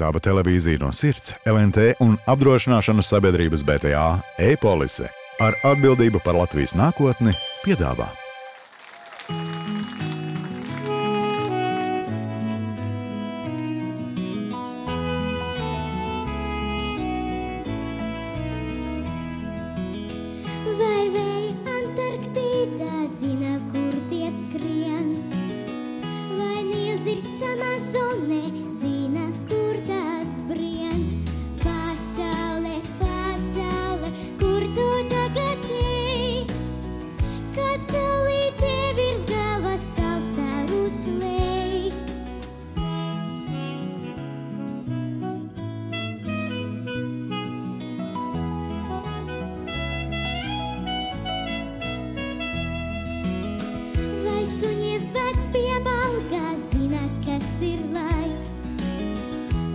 Tava televīzija no sirds, LNT un apdrošināšanas sabiedrības BTA e-polise ar atbildību par Latvijas nākotni piedāvā. Vai vēji Antarktīdā zina, kur tie skrien? Vai Nīlzirgs Amazonē zina, kur tās brien? Pasaule, pasaule, kur tu tagad ej? Kad saulīte virs galvas saulstā uzlej. Vai suņi vec pie balga zina, kas ir laiks?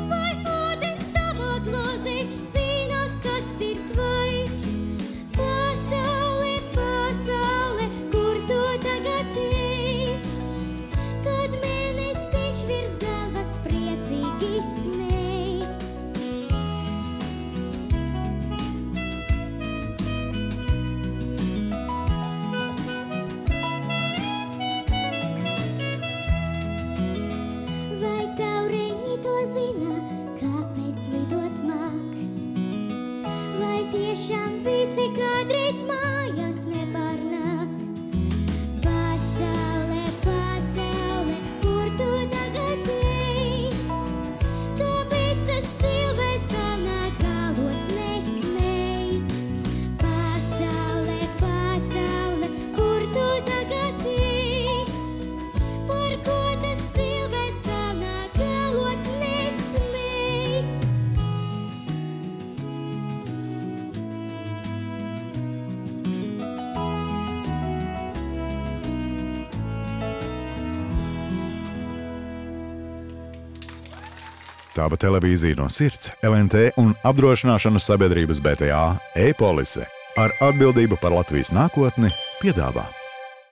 Vai ūdens stāvoklozi zina, kas ir tvaiks? Pasaule, pasaule, kur tu tagad ej? Kad mēnestiņš virs galvas priecīgi smej. Vai taureņi to zina, kāpēc lidot māk? Vai tiešām visi kādreiz mājās nepārnāk? Pasaule, pasaule, kur tu tagad ej? Kāpēc tas cilvēks kalnā kalot nesmej? Pasaule, pasaule, kur tu tagad ej? Par ko tas cilvēks kalnā kalot nesmej? Tava televīzija no sirds, LNT un apdrošināšanas sabiedrības BTA e-polise ar atbildību par Latvijas nākotni piedāvā.